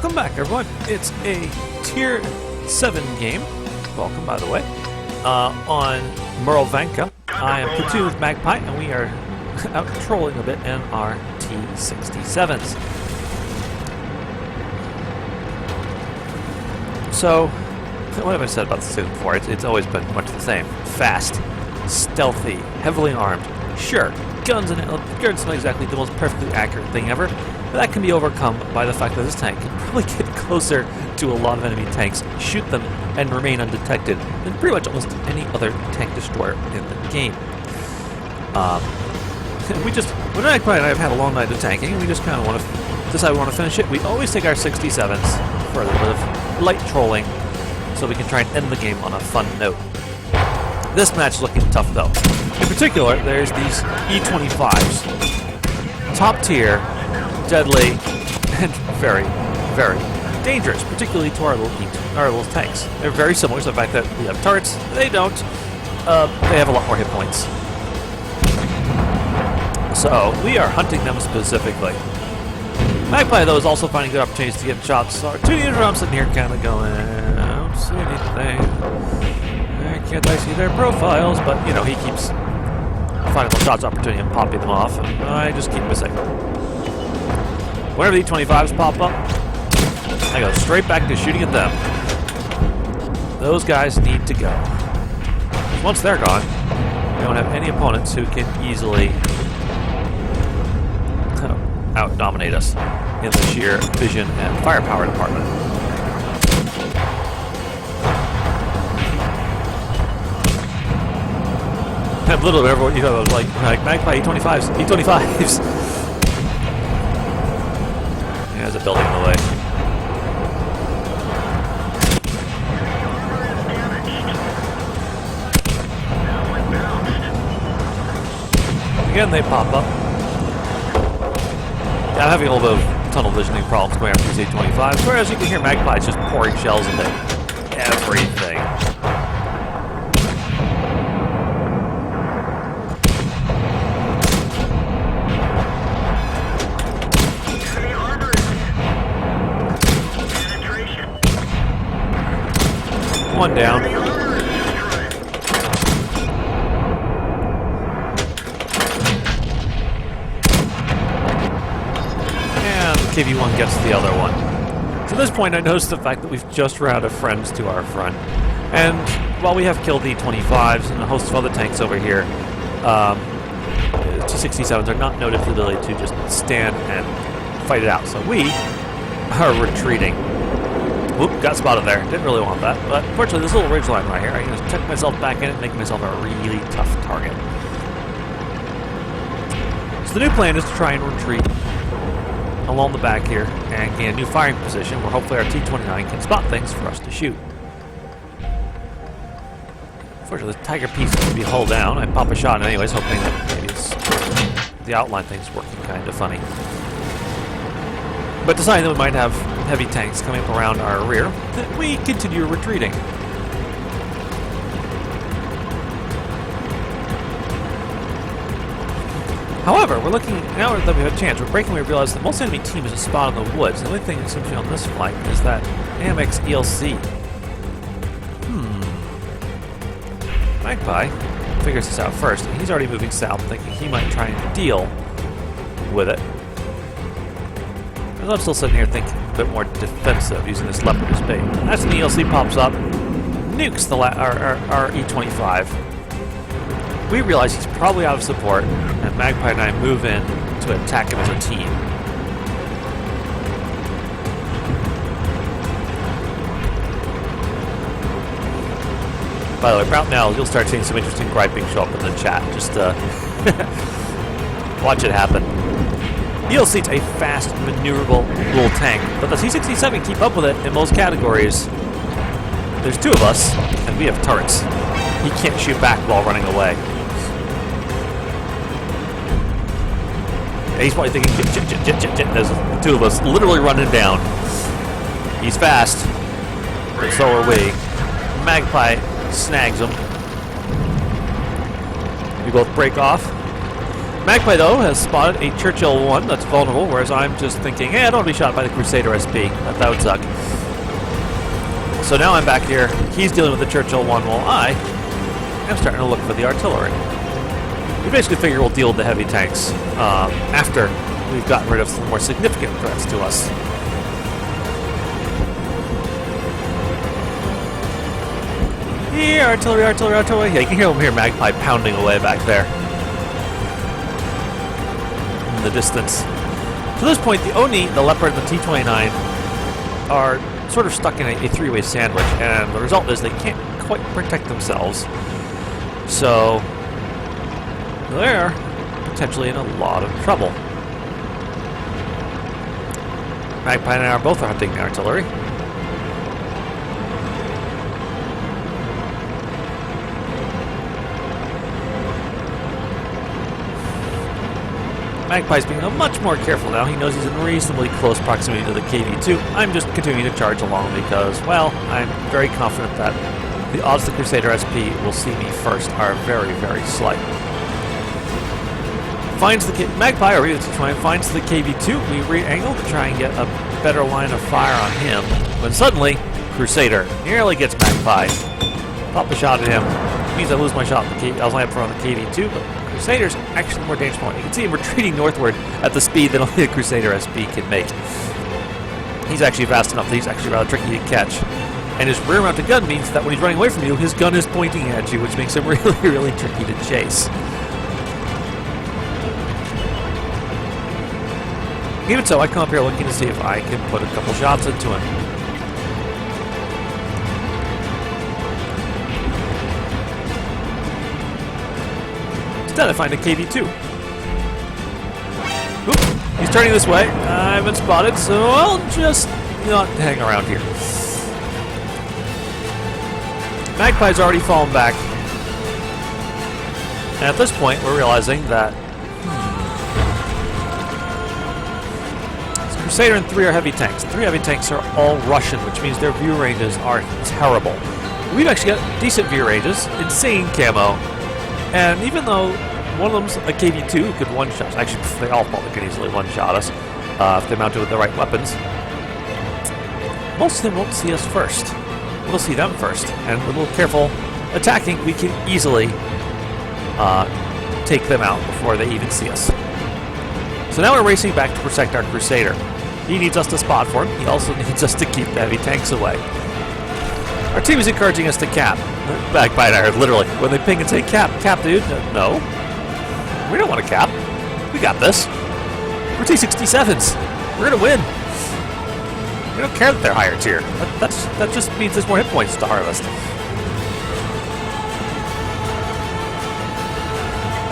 Welcome back, everyone. It's a Tier 7 game. Welcome, by the way. On Merlvanka. I am platoon with Magpi, and we are out trolling a bit in our T67s. So, what have I said about the sim before? It's always been much the same. Fast, stealthy, heavily armed. Sure, guns not exactly the most perfectly accurate thing ever, but that can be overcome by the fact that this tank can probably get closer to a lot of enemy tanks, shoot them, and remain undetected than pretty much almost any other tank destroyer in the game. When Magpi and I have had a long night of tanking, and we just kind of want to decide we want to finish it, we always take our 67s for a little bit of light trolling so we can try and end the game on a fun note. This match is looking tough, though. In particular, there's these E25s. Top tier, deadly, and very, very dangerous, particularly to our little tanks. They're very similar to the fact that we have turrets. They don't. They have a lot more hit points. So, we are hunting them specifically. Magpi, though, is also finding good opportunities to get shots. So, our 2D I'm sitting here kind of going, I don't see anything. Can't I see their profiles? But, you know, he keeps finding the shots opportunity and popping them off. And I just keep missing. Whenever the E25s pop up, I go straight back to shooting at them. Those guys need to go. Once they're gone, we don't have any opponents who can easily out-dominate us in the sheer vision and firepower department. And little bit everyone, like Magpi E25s. Yeah, there's a building in the way. Again, they pop up. Yeah, I'm having a little bit of tunnel visioning problems going after these E25s, whereas you can hear Magpi just pouring shells into everything. One down. And KV1 gets the other one. So at this point I noticed the fact that we've just run out of friends to our front. And while we have killed the E25s and a host of other tanks over here, T67s are not noted for the ability to just stand and fight it out. So we are retreating. Whoop, got spotted there. Didn't really want that. But fortunately, this little ridge line right here, I can just tuck myself back in it and make myself a really tough target. So the new plan is to try and retreat along the back here and gain a new firing position where hopefully our T29 can spot things for us to shoot. Fortunately, the Tiger piece needs to be hull down. I pop a shot anyways, hoping that maybe the outline thing's working kind of funny. But deciding that we might have heavy tanks coming up around our rear, we continue retreating. However, we're looking, now that we have a chance, we're breaking, we realize that most enemy team is a spot in the woods. The only thing that seems to be on this flank is that Amex ELC. Magpi figures this out first, and he's already moving south, thinking he might try and deal with it. I'm still sitting here thinking a bit more defensive, using this leopard as bait. That's when the ELC pops up, nukes our E25. We realize he's probably out of support, and Magpi and I move in to attack him as a team. By the way, about now you'll start seeing some interesting griping show up in the chat. Just watch it happen. ELC's a fast, maneuverable little tank, but the T67 keep up with it in most categories. There's two of us, and we have turrets. He can't shoot back while running away. And he's probably thinking, jit. There's two of us literally running down. He's fast, but so are we. Magpi snags him. We both break off. Magpi, though, has spotted a Churchill 1 that's vulnerable, whereas I'm just thinking, hey, I don't want to be shot by the Crusader SP. That would suck. So now I'm back here. He's dealing with the Churchill 1 while I am starting to look for the artillery. We basically figure we'll deal with the heavy tanks after we've gotten rid of some more significant threats to us. Here, artillery, artillery, artillery. Yeah, you can hear him here, Magpi pounding away back there in the distance. To this point, the Oni, the Leopard, and the T29 are sort of stuck in a three-way sandwich, and the result is they can't quite protect themselves. So they're potentially in a lot of trouble. Magpi and I are both hunting the artillery. Magpie's being much more careful now. He knows he's in reasonably close proximity to the KV-2. I'm just continuing to charge along because, well, I'm very confident that the odds the Crusader SP will see me first are very, very slight. Finds the Magpie, or either T20, finds the KV-2. We re-angle to try and get a better line of fire on him. When suddenly, Crusader nearly gets Magpie. Pop a shot at him. It means I lose my shot. I was lined up on the KV-2, but Crusader's actually more dangerous point. You can see him retreating northward at the speed that only the Crusader SP can make. He's actually fast enough that he's actually rather tricky to catch. And his rear-mounted gun means that when he's running away from you, his gun is pointing at you, which makes him really, really tricky to chase. Even so, I come up here looking to see if I can put a couple shots into him. Instead, I find a KV-2. Oop, he's turning this way. I haven't spotted, so I'll just not hang around here. Magpie's already fallen back. And at this point, we're realizing that Crusader and 3 are heavy tanks. 3 heavy tanks are all Russian, which means their view ranges are terrible. We've actually got decent view ranges, insane camo, and even though one of them's a KV-2 who could one-shot, actually they all probably could easily one-shot us if they're mounted with the right weapons, most of them won't see us first. We'll see them first, and with a little careful attacking, we can easily take them out before they even see us. So now we're racing back to protect our Crusader. He needs us to spot for him. He also needs us to keep the heavy tanks away. Our team is encouraging us to cap. Magpi and I are literally, when they ping and say, cap, dude. No. We don't want to cap. We got this. We're T67s. We're going to win. We don't care that they're higher tier. That just means there's more hit points to harvest.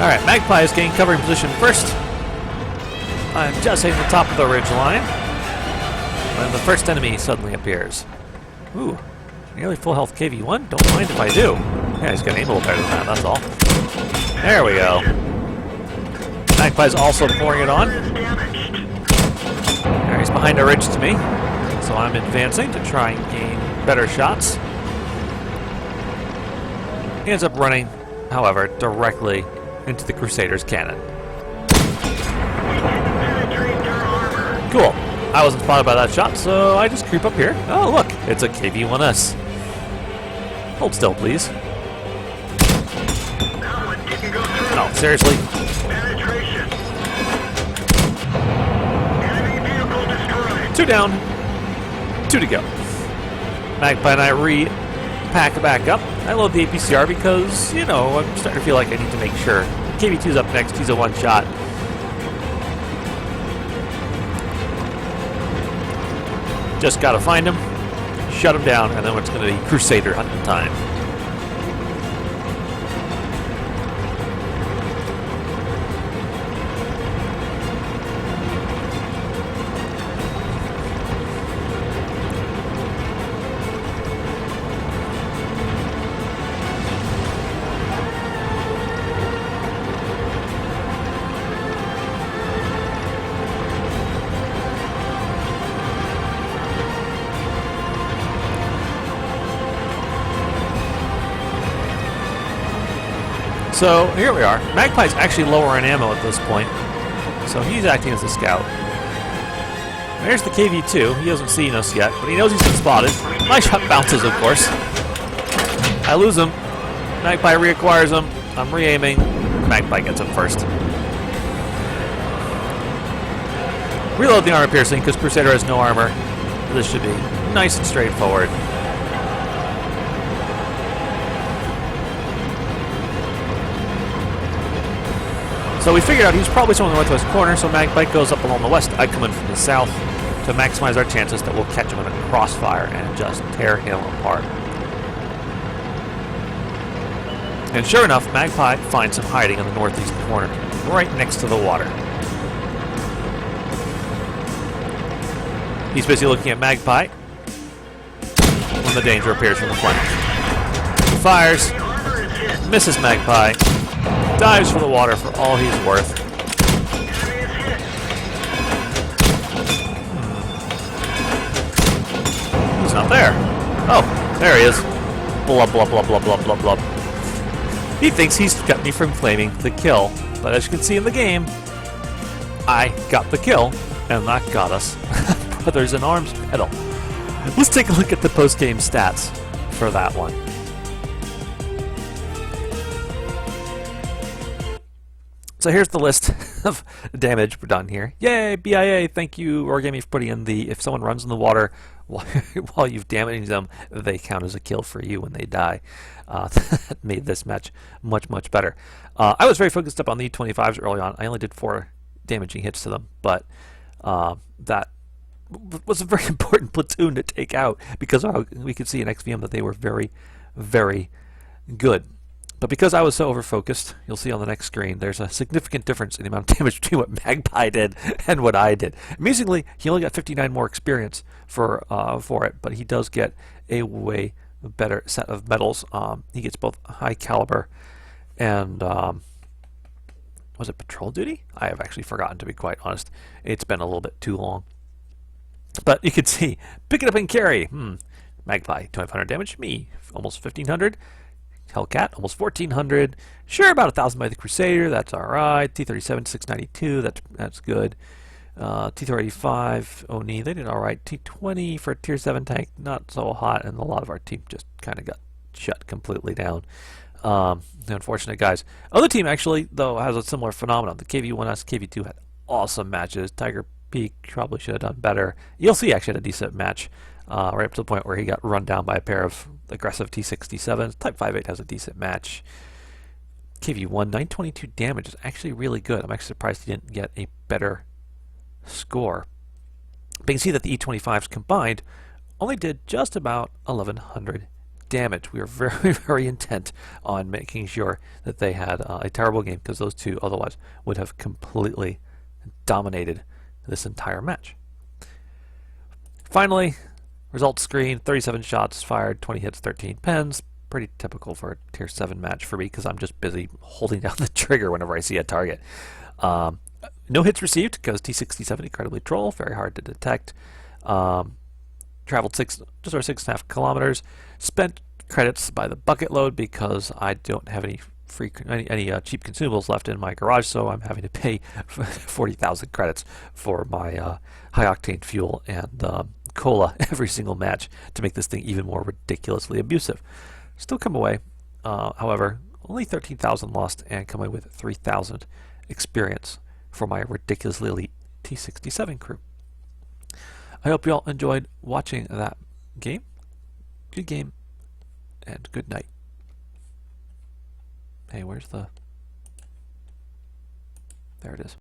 Alright, Magpi is getting covering position first. I'm just hitting the top of the ridge line. When the first enemy suddenly appears. Ooh, nearly full health KV-1. Don't mind if I do. Yeah, he's gonna aim a little better than that, that's all. There we go. Magpie's also pouring it on. There, he's behind a ridge to me. So I'm advancing to try and gain better shots. He ends up running, however, directly into the Crusader's cannon. Cool. I wasn't spotted by that shot, so I just creep up here. Oh, look, it's a KV-1S. Hold still, please. No, seriously? 2 down, 2 to go. Magpi and I re-pack back up. I load the APCR because, you know, I'm starting to feel like I need to make sure. KV-2's up next, he's a one-shot. Just gotta find him, shut him down, and then it's gonna be Crusader hunting time. So here we are. Magpie's actually lower in ammo at this point, so he's acting as a scout. There's the KV-2. He hasn't seen us yet, but he knows he's been spotted. My shot bounces, of course. I lose him. Magpie reacquires him. I'm re-aiming. Magpie gets him first. Reload the armor piercing because Crusader has no armor. This should be nice and straightforward. So we figured out he's probably somewhere in the northwest corner, so Magpie goes up along the west. I come in from the south to maximize our chances that we'll catch him in a crossfire and just tear him apart. And sure enough, Magpie finds him hiding in the northeast corner, right next to the water. He's busy looking at Magpie when the danger appears from the flank. He fires, misses Magpie, dives for the water for all he's worth. He's not there. Oh, there he is. Blub, blub, blub, blub, blub, blub, blub. He thinks he's got me from claiming the kill, but as you can see in the game, I got the kill, and that got us Brothers in Arms medal. Let's take a look at the post-game stats for that one. So here's the list of damage we're done here. Yay, BIA, thank you, Origami, for putting in the, if someone runs in the water while you've damaged them, they count as a kill for you when they die. That made this match much, much better. I was very focused up on the E25s early on. I only did 4 damaging hits to them, but that was a very important platoon to take out because we could see in XVM that they were very, very good. But because I was so over-focused, you'll see on the next screen, there's a significant difference in the amount of damage between what Magpie did and what I did. Amazingly, he only got 59 more experience for it, but he does get a way better set of medals. He gets both high caliber and, was it patrol duty? I have actually forgotten, to be quite honest. It's been a little bit too long. But you can see, pick it up and carry. Magpie, 2,500 damage. Me, almost 1,500. Hellcat, almost 1,400. Sure, about 1,000 by the Crusader. That's all right. T67, 692. That's good. T385, Oni, they did all right. T20 for a Tier 7 tank, not so hot, and a lot of our team just kind of got shut completely down. Unfortunate guys. Other team actually, though, has a similar phenomenon. The KV-1S, KV-2 had awesome matches. Tiger Peak probably should have done better. ELC actually had a decent match. Right up to the point where he got run down by a pair of aggressive T67s. Type 58 has a decent match. KV-1, 922 damage is actually really good. I'm actually surprised he didn't get a better score. But you can see that the E25s combined only did just about 1,100 damage. We were very, very intent on making sure that they had a terrible game because those two otherwise would have completely dominated this entire match. Finally, results screen, 37 shots fired, 20 hits, 13 pens. Pretty typical for a Tier 7 match for me because I'm just busy holding down the trigger whenever I see a target. No hits received because T67 incredibly troll, very hard to detect. Traveled just over 6.5 kilometers. Spent credits by the bucket load because I don't have any cheap consumables left in my garage, so I'm having to pay 40,000 credits for my high octane fuel and cola every single match to make this thing even more ridiculously abusive. Still come away, however, only 13,000 lost and come away with 3,000 experience for my ridiculously elite T67 crew. I hope you all enjoyed watching that game. Good game and good night. Hey, where's the... There it is.